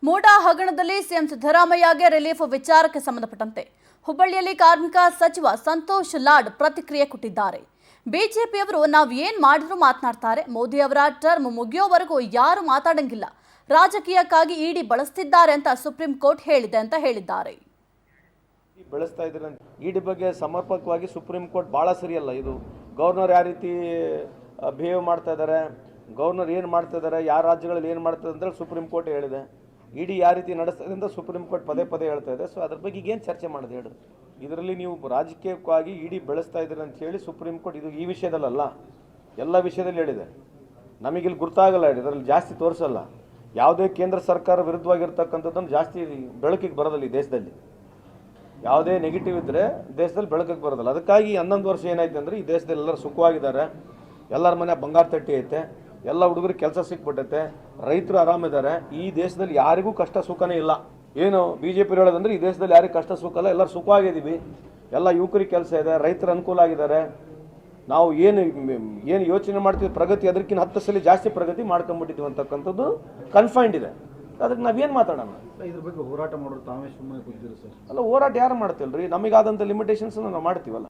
ಮೂಡಾ ಹಗರಣದಲ್ಲಿ CM ಸಿದ್ದರಾಮಯ್ಯಗೆ relief ವಿಚಾರಕ್ಕೆ ಸಂಬಂಧಪಟ್ಟಂತೆ ಹುಬ್ಬಳ್ಳಿಯಲ್ಲಿ ಕಾರ್ಮಿಕ ಸಚಿವ ಸಂತೋಷ್ ಲಾಡ್ ಪ್ರತಿಕ್ರಿಯೆ ಕೊಟ್ಟಿದ್ದಾರೆ. ಬಿಜೆಪಿಯವರು ನಾವು ಏನು ಮಾಡಿದ್ರು ಮಾತನಾಡ್ತಾರೆ, ಮೋದಿ ಅವರ ಟರ್ಮ್ ಮುಗಿಯೋವರೆಗೂ ಯಾರು ಮಾತಾಡಂಗಿಲ್ಲ, ರಾಜಕೀಯಕ್ಕಾಗಿ ಇಡಿ ಬಳಸ್ತಿದ್ದಾರೆ ಅಂತ ಸುಪ್ರೀಂ ಕೋರ್ಟ್ ಹೇಳಿದೆ ಅಂತ ಹೇಳಿದ್ದಾರೆ. ಬೆಳೆಸ್ತಾ ಇದ್ದಾರೆ ಇಡಿ ಬಗ್ಗೆ ಸಮರ್ಪಕವಾಗಿ ಸುಪ್ರೀಂ ಕೋರ್ಟ್ ಭಾಳ ಸರಿಯಲ್ಲ. ಇದು ಗವರ್ನರ್ ಯಾವ ರೀತಿ ಬಿಹೇವ್ ಮಾಡ್ತಾ ಇದ್ದಾರೆ, ಗವರ್ನರ್ ಏನು ಮಾಡ್ತಾ ಇದ್ದಾರೆ, ಯಾವ ರಾಜ್ಯಗಳಲ್ಲಿ ಏನು ಮಾಡ್ತಾರೆ ಅಂತ ಸುಪ್ರೀಂ ಕೋರ್ಟ್ ಹೇಳಿದೆ. ಇಡಿ ಯಾವ ರೀತಿ ನಡೆಸ್ತಾ ಇದೆ ಅಂತ ಸುಪ್ರೀಂ ಕೋರ್ಟ್ ಪದೇ ಪದೇ ಹೇಳ್ತಾ ಇದೆ. ಸೊ ಅದ್ರ ಬಗ್ಗೆ ಈಗೇನು ಚರ್ಚೆ ಮಾಡಿದೆ ಹೇಳಿ. ಇದರಲ್ಲಿ ನೀವು ರಾಜಕೀಯಕ್ಕಾಗಿ ಇಡಿ ಬೆಳೆಸ್ತಾ ಇದ್ದೀರಿ ಅಂತ ಹೇಳಿ ಸುಪ್ರೀಂ ಕೋರ್ಟ್ ಇದು ಈ ವಿಷಯದಲ್ಲ, ಎಲ್ಲ ವಿಷಯದಲ್ಲಿ ಹೇಳಿದೆ. ನಮಗಿಲ್ಲಿ ಗುರ್ತಾಗಲ್ಲ, ಇದರಲ್ಲಿ ಜಾಸ್ತಿ ತೋರಿಸಲ್ಲ. ಯಾವುದೇ ಕೇಂದ್ರ ಸರ್ಕಾರ ವಿರುದ್ಧವಾಗಿರ್ತಕ್ಕಂಥದ್ದನ್ನು ಜಾಸ್ತಿ ಬೆಳಕಿಗೆ ಬರೋದಿಲ್ಲ. ಈ ದೇಶದಲ್ಲಿ ಯಾವುದೇ ನೆಗೆಟಿವ್ ಇದ್ದರೆ ದೇಶದಲ್ಲಿ ಬೆಳಕಿಗೆ ಬರೋದಿಲ್ಲ. ಅದಕ್ಕಾಗಿ 11 ವರ್ಷ ಏನಾಯ್ತು ಅಂದರೆ ಈ ದೇಶದಲ್ಲಿ ಎಲ್ಲರೂ ಸುಖವಾಗಿದ್ದಾರೆ, ಎಲ್ಲರ ಮನೆ ಬಂಗಾರ ತಟ್ಟಿ ಐತೆ, ಎಲ್ಲ ಹುಡುಗರಿಗೆ ಕೆಲಸ ಸಿಕ್ಬಿಟ್ಟೈತೆ, ರೈತರು ಆರಾಮಿದ್ದಾರೆ. ಈ ದೇಶದಲ್ಲಿ ಯಾರಿಗೂ ಕಷ್ಟ ಸುಖನೇ ಇಲ್ಲ. ಏನು ಬಿ ಜೆ ಪಿ ಹೇಳೋದಂದ್ರೆ ಈ ದೇಶದಲ್ಲಿ ಯಾರಿಗೂ ಕಷ್ಟ ಸುಖ ಇಲ್ಲ, ಎಲ್ಲರೂ ಸುಖವಾಗಿದ್ದೀವಿ, ಎಲ್ಲ ಯುವಕರಿಗೆ ಕೆಲಸ ಇದೆ, ರೈತರು ಅನುಕೂಲ ಆಗಿದ್ದಾರೆ. ನಾವು ಏನು ಯೋಚನೆ ಮಾಡ್ತೀವಿ ಪ್ರಗತಿ ಅದಕ್ಕಿಂತ 10 ಸಲ ಜಾಸ್ತಿ ಪ್ರಗತಿ ಮಾಡ್ಕೊಂಡ್ಬಿಟ್ಟಿದ್ದೀವಿ ಅಂತಕ್ಕಂಥದ್ದು ಕನ್ಫೈನ್ಡ್ ಇದೆ. ಅದಕ್ಕೆ ನಾವೇನು ಮಾತಾಡೋಣ? ಇದ್ರ ಬಗ್ಗೆ ಹೋರಾಟ ಮಾಡೋರು ತಾವೇ ಸುಮ್ಮನೆ ಕೂತಿದ್ರು ಸರ್. ಅಲ್ಲ, ಹೋರಾಟ ಯಾರು ಮಾಡ್ತಿಲ್ರಿ, ನಮಗಾದಂಥ ಲಿಮಿಟೇಷನ್ಸ್ ನಾವು ಮಾಡ್ತೀವಲ್ಲ.